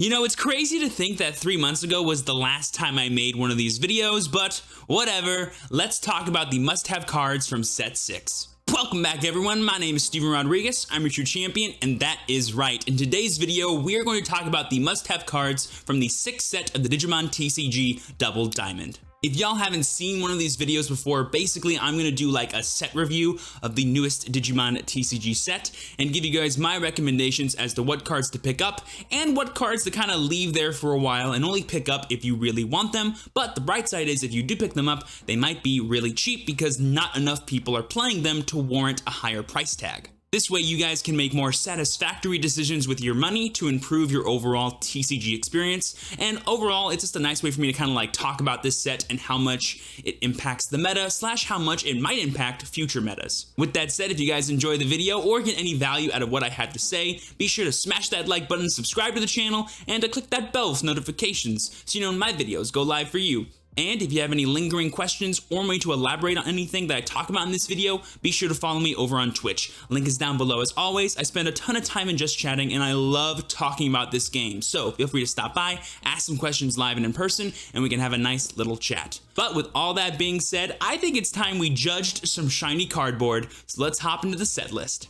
You know, it's crazy to think that 3 months ago was the last time I made one of these videos, but whatever. Let's talk about the must-have cards from Set 6. Welcome back, everyone. My name is Steven Rodriguez. I'm your true champion, and that is right. In today's video, we're going to talk about the must-have cards from the 6th set of the Digimon TCG Double Diamond. If y'all haven't seen one of these videos before, basically I'm going to do like a set review of the newest Digimon TCG set and give you guys my recommendations as to what cards to pick up and what cards to kind of leave there for a while and only pick up if you really want them. But the bright side is if you do pick them up, they might be really cheap because not enough people are playing them to warrant a higher price tag. This way you guys can make more satisfactory decisions with your money to improve your overall TCG experience, and overall it's just a nice way for me to kind of like talk about this set and how much it impacts the meta / how much it might impact future metas. With that said, if you guys enjoy the video or get any value out of what I had to say, be sure to smash that like button, subscribe to the channel, and to click that bell with notifications so you know when my videos go live for you. And if you have any lingering questions or want me to elaborate on anything that I talk about in this video, be sure to follow me over on Twitch. Link is down below. As always, I spend a ton of time in just chatting and I love talking about this game. So feel free to stop by, ask some questions live and in person, and we can have a nice little chat. But with all that being said, I think it's time we judged some shiny cardboard. So let's hop into the set list.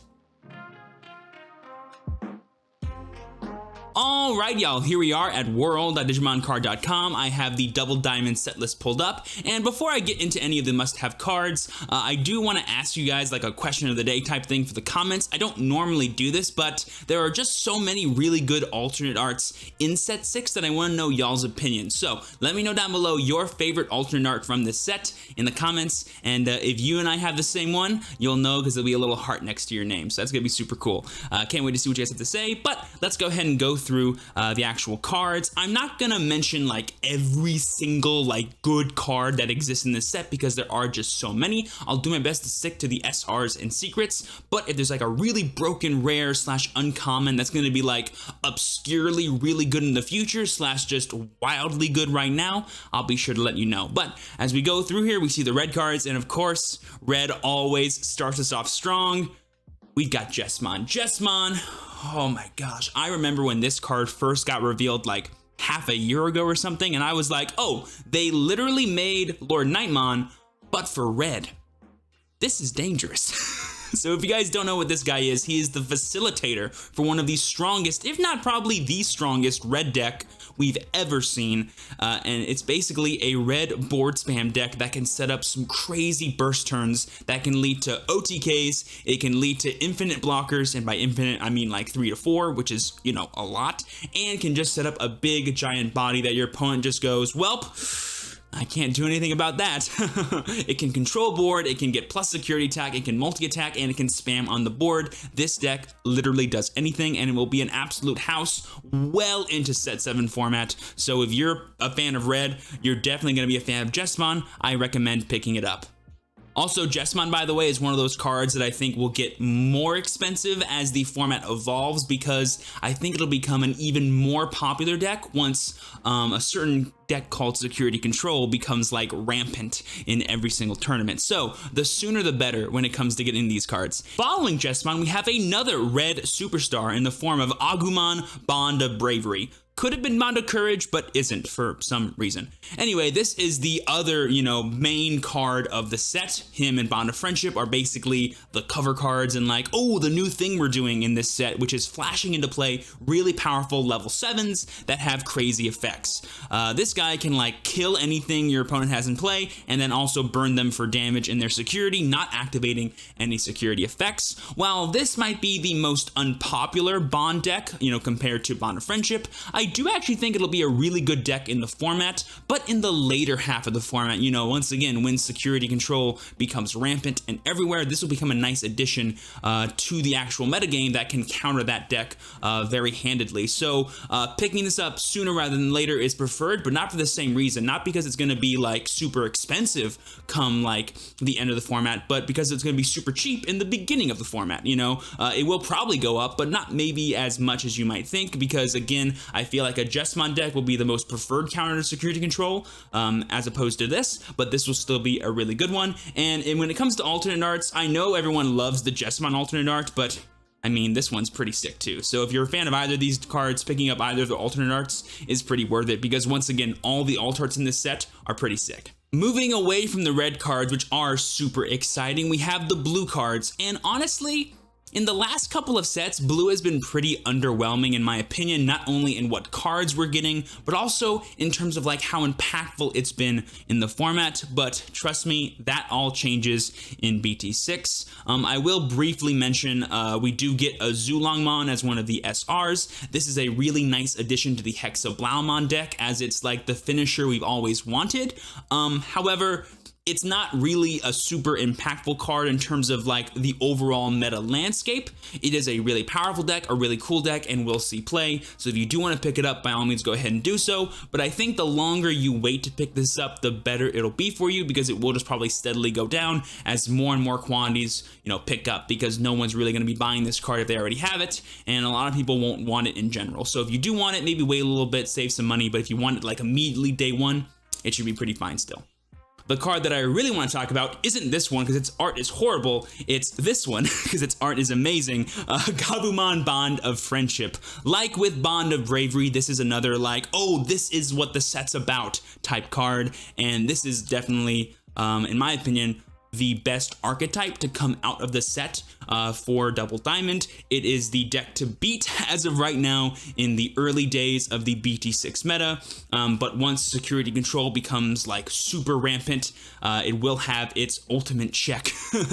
Alright y'all, here we are at world.digimoncard.com. I have the Double Diamond set list pulled up, and before I get into any of the must-have cards, I do want to ask you guys like a question of the day type thing for the comments. I don't normally do this, but there are just so many really good alternate arts in Set 6 that I want to know y'all's opinion. So let me know down below your favorite alternate art from this set in the comments, and if you and I have the same one, you'll know because there'll be a little heart next to your name, so that's going to be super cool. Can't wait to see what you guys have to say, but let's go ahead and go through the actual cards. I'm not gonna mention like every single like good card that exists in this set because there are just so many. I'll do my best to stick to the SRs and secrets, but if there's like a really broken rare / uncommon that's gonna be like obscurely really good in the future / just wildly good right now, I'll be sure to let you know. But as we go through here, we see the red cards, and of course red always starts us off strong. We've got Jessamon. Oh my gosh, I remember when this card first got revealed like half a year ago or something, and I was like, oh, they literally made Lord Nightmon, but for red. This is dangerous. So if you guys don't know what this guy is, he is the facilitator for one of the strongest, if not probably the strongest red deck we've ever seen, and it's basically a red board spam deck that can set up some crazy burst turns that can lead to OTKs, it can lead to infinite blockers, and by infinite I mean like 3 to 4, which is, you know, a lot, and can just set up a big giant body that your opponent just goes, welp, I can't do anything about that. It can control board, it can get plus security attack, it can multi-attack, and it can spam on the board. This deck literally does anything, and it will be an absolute house well into Set 7 format. So if you're a fan of red, you're definitely going to be a fan of Jessamon. I recommend picking it up. Also, Jessamon, by the way, is one of those cards that I think will get more expensive as the format evolves because I think it'll become an even more popular deck once a certain deck called Security Control becomes like rampant in every single tournament. So the sooner the better when it comes to getting these cards. Following Jessamon, we have another red superstar in the form of Agumon, Bond of Bravery. Could have been Bond of Courage, but isn't for some reason. Anyway, this is the other, you know, main card of the set. Him and Bond of Friendship are basically the cover cards and like, oh, the new thing we're doing in this set, which is flashing into play really powerful level 7s that have crazy effects. This guy can like kill anything your opponent has in play and then also burn them for damage in their security, not activating any security effects. While this might be the most unpopular Bond deck, you know, compared to Bond of Friendship, I do actually think it'll be a really good deck in the format, but in the later half of the format, you know, once again, when Security Control becomes rampant and everywhere, this will become a nice addition to the actual metagame that can counter that deck very handedly. So picking this up sooner rather than later is preferred, but not for the same reason. Not because it's going to be like super expensive come like the end of the format, but because it's going to be super cheap in the beginning of the format. You know, it will probably go up, but not maybe as much as you might think, because again, I feel like a Jessamon deck will be the most preferred counter to Security Control as opposed to this, but this will still be a really good one. And when it comes to alternate arts, I know everyone loves the Jessamon alternate art, but I mean, this one's pretty sick too. So if you're a fan of either of these cards, picking up either of the alternate arts is pretty worth it because once again, all the alt arts in this set are pretty sick. Moving away from the red cards, which are super exciting, we have the blue cards. And honestly, in the last couple of sets, blue has been pretty underwhelming in my opinion, not only in what cards we're getting, but also in terms of like how impactful it's been in the format. But trust me, that all changes in BT6. I will briefly mention we do get a Zulongmon as one of the SRs. This is a really nice addition to the Hexablaumon deck as it's like the finisher we've always wanted. However, it's not really a super impactful card in terms of like the overall meta landscape. It is a really powerful deck, a really cool deck, and we'll see play. So if you do want to pick it up, by all means go ahead and do so. But I think the longer you wait to pick this up, the better it'll be for you because it will just probably steadily go down as more and more quantities, pick up because no one's really going to be buying this card if they already have it. And a lot of people won't want it in general. So if you do want it, maybe wait a little bit, save some money. But if you want it like immediately day one, it should be pretty fine still. The card that I really want to talk about isn't this one because its art is horrible. It's this one because its art is amazing. Gabumon Bond of Friendship. Like with Bond of Bravery, this is another like, oh, this is what the set's about type card. And this is definitely, in my opinion, the best archetype to come out of the set for Double Diamond. It is the deck to beat as of right now in the early days of the BT6 meta, but once security control becomes like super rampant, it will have its ultimate check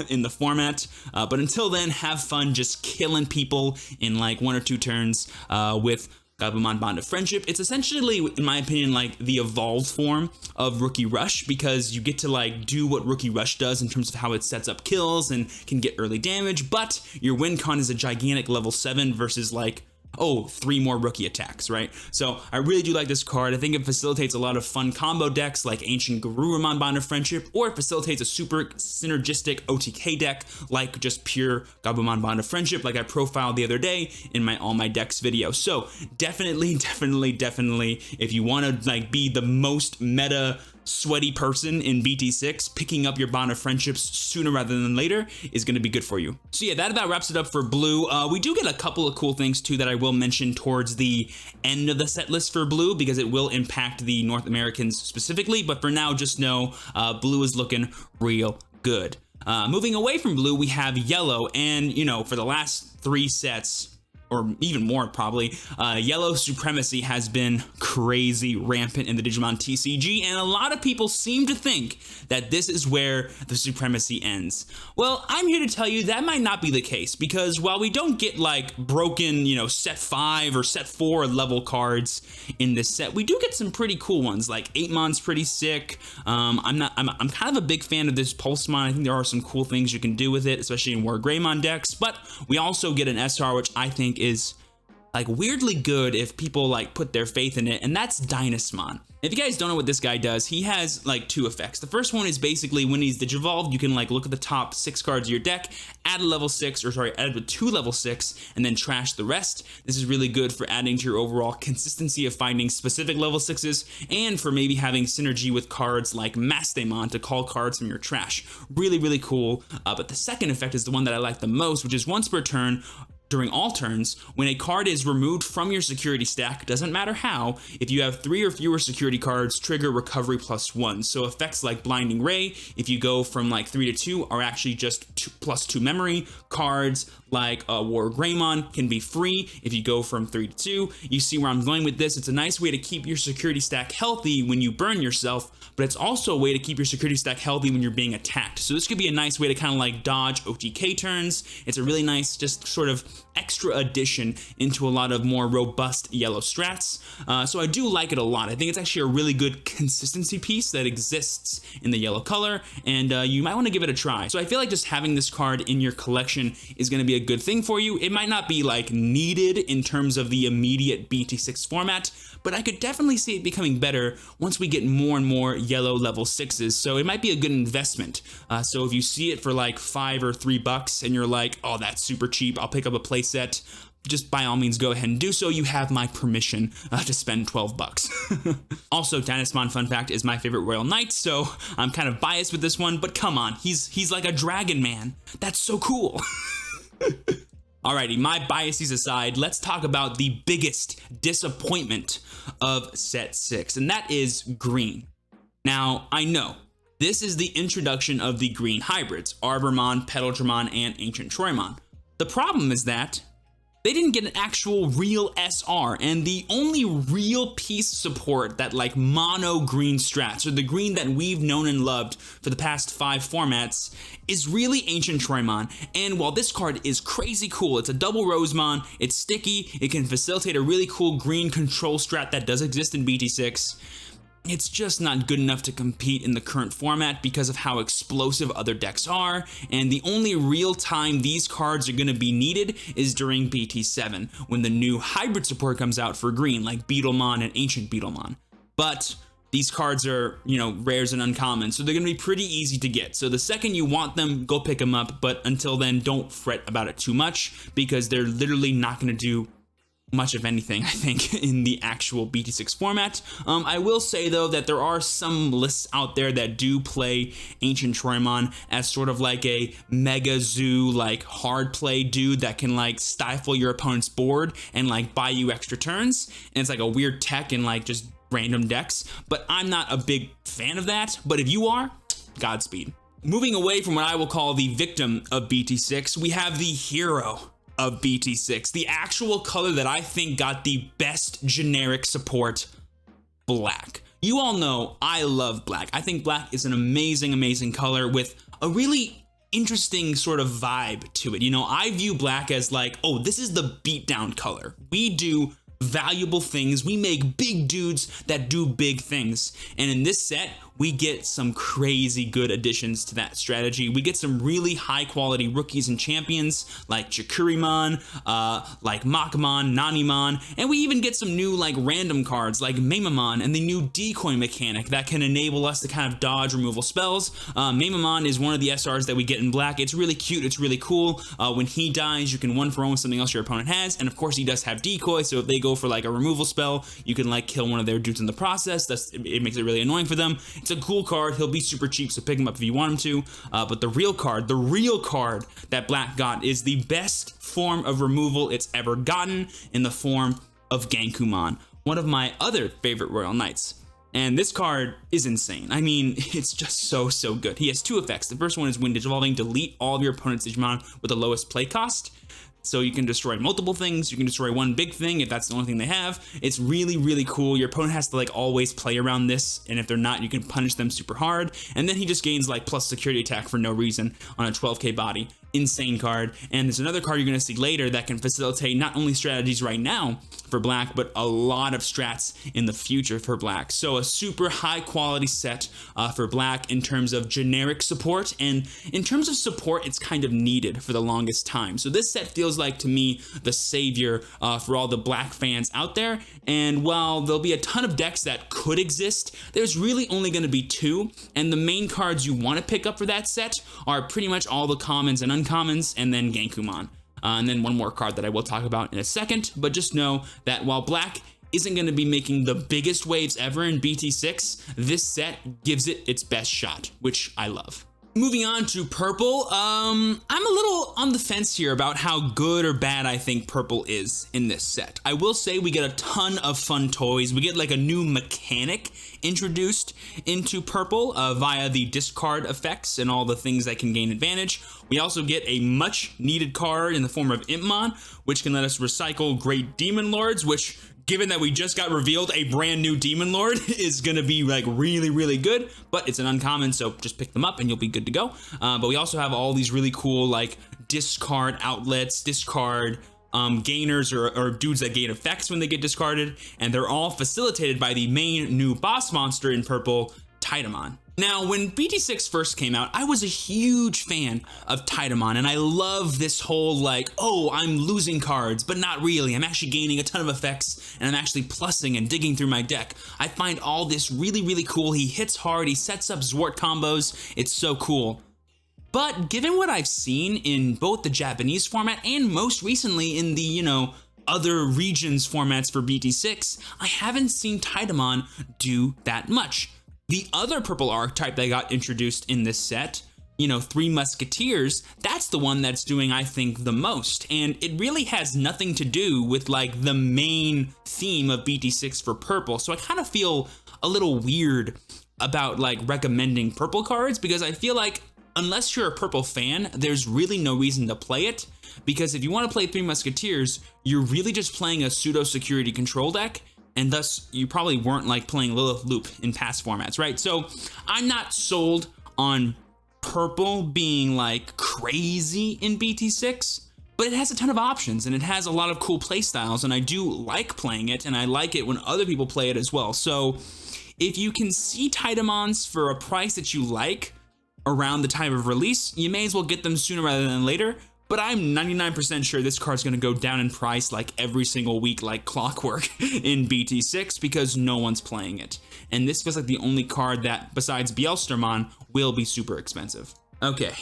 in the format. But until then, have fun just killing people in like 1 or 2 turns with Gabumon Bond of Friendship. It's essentially, in my opinion, like the evolved form of Rookie Rush because you get to like do what Rookie Rush does in terms of how it sets up kills and can get early damage, but your win con is a gigantic level 7 versus like, oh, 3 more rookie attacks, right? So I really do like this card. I think it facilitates a lot of fun combo decks like Ancient Garurumon Bond of Friendship, or it facilitates a super synergistic OTK deck like just pure Gabumon Bond of Friendship like I profiled the other day in my All My Decks video. So definitely, if you want to like be the most meta sweaty person in BT6, picking up your Bond of Friendships sooner rather than later is going to be good for you. So yeah, that about wraps it up for blue. We do get a couple of cool things too that I will mention towards the end of the set list for blue because it will impact the North Americans specifically, but for now just know blue is looking real good. Moving away from blue, we have yellow, and for the last 3 sets, or even more probably, yellow supremacy has been crazy rampant in the Digimon TCG, and a lot of people seem to think that this is where the supremacy ends. Well, I'm here to tell you that might not be the case, because while we don't get like broken, set 5 or set 4 level cards in this set, we do get some pretty cool ones, like 8mon's pretty sick. I'm kind of a big fan of this Pulsemon. I think there are some cool things you can do with it, especially in War Greymon decks, but we also get an SR, which I think is like weirdly good if people like put their faith in it, and that's Dynasmon. If you guys don't know what this guy does, he has like 2 effects. The first one is basically when he's digivolved, you can like look at the top 6 cards of your deck, add 2 level 6, and then trash the rest. This is really good for adding to your overall consistency of finding specific level 6s, and for maybe having synergy with cards like Mastemon to call cards from your trash. Really cool. But the second effect is the one that I like the most, which is once per turn, during all turns, when a card is removed from your security stack, doesn't matter how, if you have 3 or fewer security cards, trigger recovery +1. So effects like Blinding Ray, if you go from like 3 to 2, are actually just +2 memory. Cards like War Greymon can be free if you go from 3 to 2. You see where I'm going with this. It's a nice way to keep your security stack healthy when you burn yourself, but it's also a way to keep your security stack healthy when you're being attacked. So this could be a nice way to kind of like dodge OTK turns. It's a really nice, just sort of extra addition into a lot of more robust yellow strats. So I do like it a lot. I think it's actually a really good consistency piece that exists in the yellow color, and you might want to give it a try. So I feel like just having this card in your collection is going to be a good thing for you. It might not be like needed in terms of the immediate BT6 format, but I could definitely see it becoming better once we get more and more yellow level 6s. So it might be a good investment. So if you see it for like $5 or $3 and you're like, oh, that's super cheap, I'll pick up a playset, just by all means go ahead and do so. You have my permission to spend $12. Also, Dynasmon, fun fact, is my favorite Royal Knight, so I'm kind of biased with this one, but come on, he's like a dragon man. That's so cool. Alrighty, my biases aside, let's talk about the biggest disappointment of set 6, and that is green. Now, I know, this is the introduction of the green hybrids, Arbormon, Petaltramon, and Ancient Troymon. The problem is that they didn't get an actual real SR, and the only real piece of support that like mono green strats, or the green that we've known and loved for the past 5 formats, is really Ancient Troymon. And while this card is crazy cool, it's a double Rosemon, it's sticky, it can facilitate a really cool green control strat that does exist in BT6, it's just not good enough to compete in the current format because of how explosive other decks are, and the only real time these cards are going to be needed is during BT7, when the new hybrid support comes out for green, like Beetlemon and Ancient Beetlemon. But these cards are, rares and uncommon, so they're going to be pretty easy to get. So the second you want them, go pick them up, but until then, don't fret about it too much, because they're literally not going to do much of anything, I think, in the actual BT6 format. I will say, though, that there are some lists out there that do play Ancient Troymon as sort of like a mega zoo, like hard play dude that can like stifle your opponent's board and like buy you extra turns. And it's like a weird tech in like just random decks, but I'm not a big fan of that. But if you are, Godspeed. Moving away from what I will call the victim of BT6, we have the hero of BT6, the actual color that I think got the best generic support, black. You all know I love black. I think black is an amazing, amazing color with a really interesting sort of vibe to it. I view black as like, oh, this is the beatdown color. We do valuable things. We make big dudes that do big things. And in this set, we get some crazy good additions to that strategy. We get some really high quality rookies and champions like Chikurimon, like Makamon, Nanimon, and we even get some new like random cards like Mamamon and the new decoy mechanic that can enable us to kind of dodge removal spells. Mamamon is one of the SRs that we get in black. It's really cute, it's really cool. When he dies, you can 1-for-1 with something else your opponent has, and of course he does have decoy, so if they go for like a removal spell, you can like kill one of their dudes in the process. It makes it really annoying for them. It's a cool card. He'll be super cheap, so pick him up if you want him to. But the real card that black got is the best form of removal it's ever gotten, in the form of Gankumon, one of my other favorite Royal Knights. And this card is insane. I mean, it's just so good. He has 2 effects. The first one is when Digivolving, delete all of your opponent's Digimon with the lowest play cost. So you can destroy multiple things, you can destroy one big thing if that's the only thing they have. It's really cool. Your opponent has to like always play around this, and if they're not, you can punish them super hard. And then he just gains like plus security attack for no reason on a 12k body. Insane card. And there's another card you're going to see later that can facilitate not only strategies right now for black, but a lot of strats in the future for black. So a super high quality set for black in terms of generic support, and in terms of support it's kind of needed for the longest time. So this set feels like to me the savior for all the black fans out there. And while there'll be a ton of decks that could exist, there's really only going to be 2, and the main cards you want to pick up for that set are pretty much all the commons and uncommons, and then Gankumon. And then one more card that I will talk about in a second, but just know that while black isn't going to be making the biggest waves ever in BT6, this set gives it its best shot, which I love. Moving on to purple, I'm a little on the fence here about how good or bad I think purple is in this set. I will say we get a ton of fun toys. We get like a new mechanic introduced into purple via the discard effects and all the things that can gain advantage. We also get a much needed card in the form of Impmon, which can let us recycle Great Demon Lords, which, given that we just got revealed a brand new Demon Lord, is gonna be like really good, but it's an uncommon, so just pick them up and you'll be good to go. But we also have all these really cool like discard outlets, discard gainers or dudes that gain effects when they get discarded, and they're all facilitated by the main new boss monster in purple, Titamon. Now, when BT6 first came out, I was a huge fan of Titamon, and I love this whole like, oh, I'm losing cards, but not really. I'm actually gaining a ton of effects, and I'm actually plussing and digging through my deck. I find all this really cool. He hits hard, he sets up Zwart combos. It's so cool. But given what I've seen in both the Japanese format and most recently in the, other regions formats for BT6, I haven't seen Titamon do that much. The other purple archetype that got introduced in this set Three Musketeers, that's the one that's doing, I think, the most. And it really has nothing to do with like the main theme of BT6 for purple. So I kind of feel a little weird about like recommending purple cards, because I feel like unless you're a purple fan, there's really no reason to play it. Because if you want to play Three Musketeers, you're really just playing a pseudo security control deck. And thus you probably weren't like playing Lilith Loop in past formats, right? So I'm not sold on purple being like crazy in BT6, but it has a ton of options and it has a lot of cool play styles, and I do like playing it, and I like it when other people play it as well. So if you can see Titamons for a price that you like around the time of release, you may as well get them sooner rather than later. But I'm 99% sure this card's gonna go down in price like every single week like clockwork in BT6, because no one's playing it. And this feels like the only card that, besides Bielstermon, will be super expensive. Okay,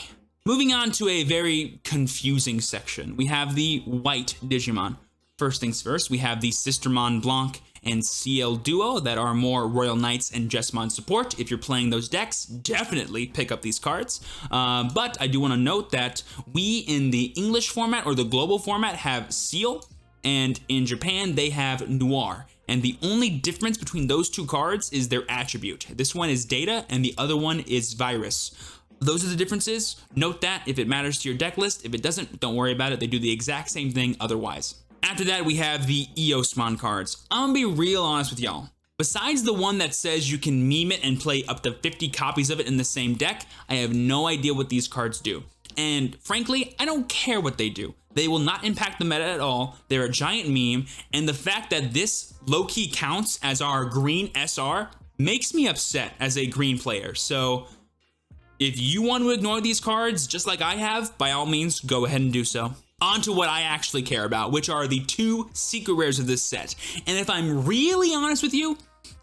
moving on to a very confusing section. We have the white Digimon. First things first, we have the Sistermon Blanc and CL Duo that are more Royal Knights and Jessamon support. If you're playing those decks, definitely pick up these cards. But I do want to note that we in the English format or the global format have Seal, and in Japan they have Noir. And the only difference between those two cards is their attribute. This one is Data and the other one is Virus. Those are the differences. Note that if it matters to your deck list. If it doesn't, don't worry about it. They do the exact same thing otherwise. After that, we have the Eosmon cards. I'm gonna be real honest with y'all. Besides the one that says you can meme it and play up to 50 copies of it in the same deck, I have no idea what these cards do. And frankly, I don't care what they do. They will not impact the meta at all. They're a giant meme, and the fact that this low-key counts as our green SR makes me upset as a green player. So if you want to ignore these cards, just like I have, by all means, go ahead and do so. On to what I actually care about, which are the two secret rares of this set. And if I'm really honest with you,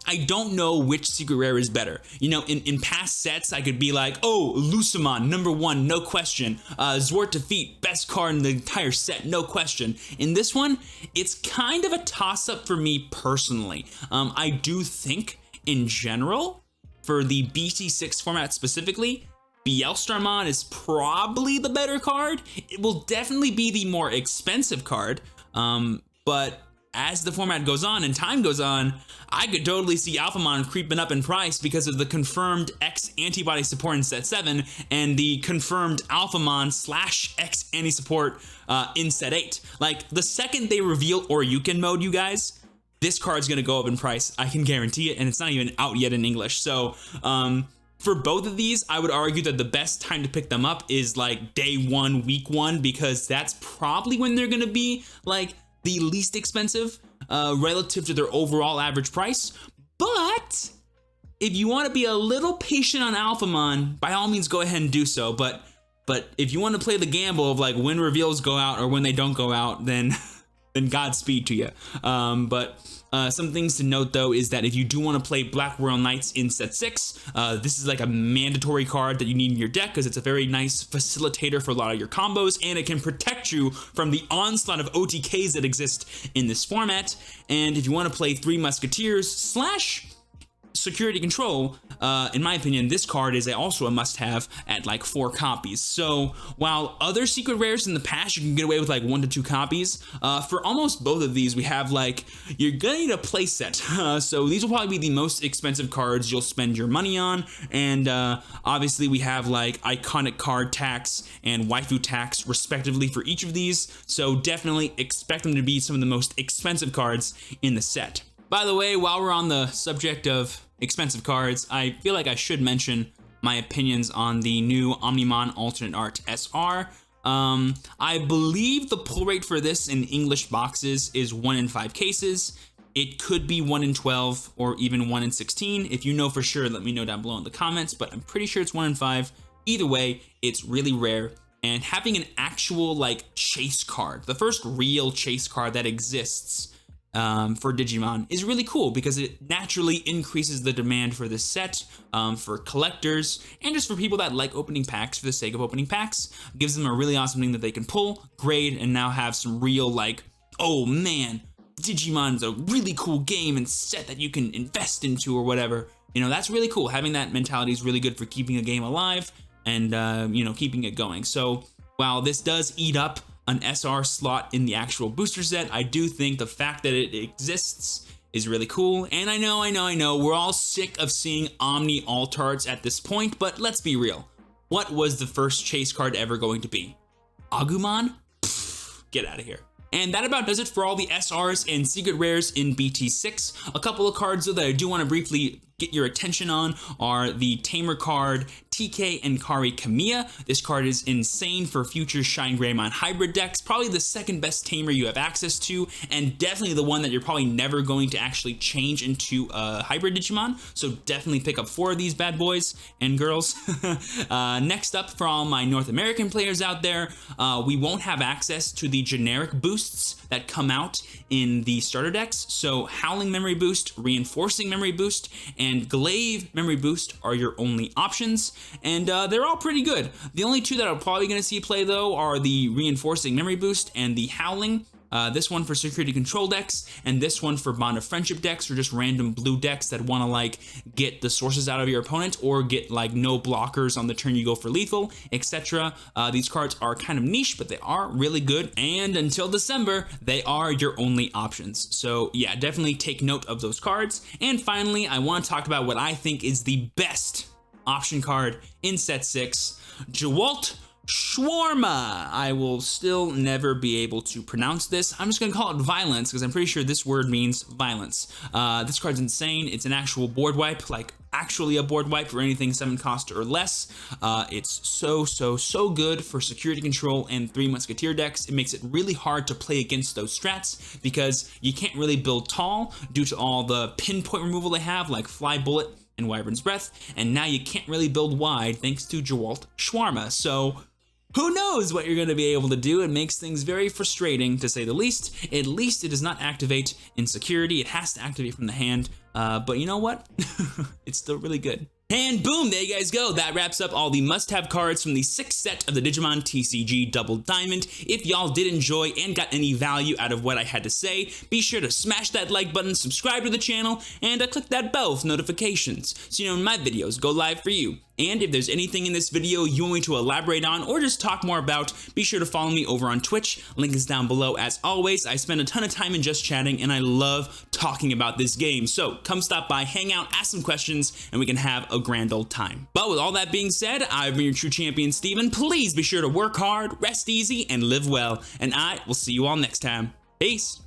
I don't know which secret rare is better. In past sets, I could be like, oh, Lucimon, #1, no question. Zwart Defeat, best card in the entire set, no question. In this one, it's kind of a toss-up for me personally. I do think, in general, for the BT6 format specifically, Bielstarmon is probably the better card. It will definitely be the more expensive card, but as the format goes on and time goes on, I could totally see Alphamon creeping up in price because of the confirmed X antibody support in set 7 and the confirmed Alphamon / X anti support in set 8. Like, the second they reveal Oryuken mode, you guys, this card's gonna go up in price. I can guarantee it, and it's not even out yet in English. So, for both of these, I would argue that the best time to pick them up is like day 1, week 1, because that's probably when they're gonna be like the least expensive relative to their overall average price. But if you want to be a little patient on Alphamon, by all means go ahead and do so. But if you want to play the gamble of like when reveals go out or when they don't go out, then Godspeed to you. Some things to note though is that if you do want to play Black Royal Knights in set 6, this is like a mandatory card that you need in your deck because it's a very nice facilitator for a lot of your combos, and it can protect you from the onslaught of OTKs that exist in this format. And if you want to play Three Musketeers / security control, in my opinion, this card is also a must-have at like 4 copies. So while other secret rares in the past you can get away with like 1 to 2 copies, for almost both of these we have like, you're gonna need a play set. So these will probably be the most expensive cards you'll spend your money on, and obviously we have like iconic card tax and waifu tax respectively for each of these, so definitely expect them to be some of the most expensive cards in the set. By the way, while we're on the subject of expensive cards, I feel like I should mention my opinions on the new Omnimon Alternate Art Sr. I believe the pull rate for this in English boxes is 1 in 5 cases. It could be 1 in 12 or even 1 in 16. If you know for sure, let me know down below in the comments, but I'm pretty sure it's 1 in 5. Either way, it's really rare. And having an actual like chase card, the first real chase card that exists for Digimon, is really cool because it naturally increases the demand for this set, for collectors, and just for people that like opening packs for the sake of opening packs. It gives them a really awesome thing that they can pull, grade, and now have some real like, oh man, Digimon's a really cool game and set that you can invest into or whatever. That's really cool. Having that mentality is really good for keeping a game alive. and you know, keeping it going. So while this does eat up an SR slot in the actual booster set, I do think the fact that it exists is really cool. And I know, we're all sick of seeing Omni Altarts at this point, but let's be real. What was the first chase card ever going to be? Agumon? Pfft, get out of here. And that about does it for all the SRs and secret rares in BT6. A couple of cards though that I do want to briefly get your attention on are the Tamer card TK and Kari Kamiya. This card is insane for future Shine Greymon hybrid decks. Probably the second best Tamer you have access to, and definitely the one that you're probably never going to actually change into a hybrid Digimon. So definitely pick up 4 of these bad boys and girls. Next up, for all my North American players out there, we won't have access to the generic boosts that come out in the starter decks. So Howling Memory Boost, Reinforcing Memory Boost, and Glaive Memory Boost are your only options, and they're all pretty good. The only 2 that I'm probably going to see play though are the Reinforcing Memory Boost and the Howling. This one for security control decks, and this one for Bond of Friendship decks, or just random blue decks that want to like get the sources out of your opponent or get like no blockers on the turn you go for lethal, etc. These cards are kind of niche, but they are really good, and until December, they are your only options. So yeah, definitely take note of those cards. And finally, I want to talk about what I think is the best option card in set 6, Jawalt Shawarma. I will still never be able to pronounce this. I'm just gonna call it Violence because I'm pretty sure this word means violence. This card's insane. It's an actual board wipe, like actually a board wipe for anything 7 cost or less. It's so good for security control and 3 Musketeer decks. It makes it really hard to play against those strats because you can't really build tall due to all the pinpoint removal they have, like Fly Bullet and Wyvern's Breath, and now you can't really build wide thanks to Jawalt Shawarma. So who knows what you're going to be able to do? It makes things very frustrating, to say the least. At least it does not activate in security. It has to activate from the hand, but you know what? It's still really good. And boom, there you guys go. That wraps up all the must-have cards from the 6th set of the Digimon TCG Double Diamond. If y'all did enjoy and got any value out of what I had to say, be sure to smash that like button, subscribe to the channel, and click that bell for notifications so you know when my videos go live for you. And if there's anything in this video you want me to elaborate on or just talk more about, be sure to follow me over on Twitch. Link is down below as always. I spend a ton of time in just chatting and I love talking about this game. So come stop by, hang out, ask some questions, and we can have a grand old time. But with all that being said, I've been your true champion, Steven. Please be sure to work hard, rest easy, and live well. And I will see you all next time. Peace.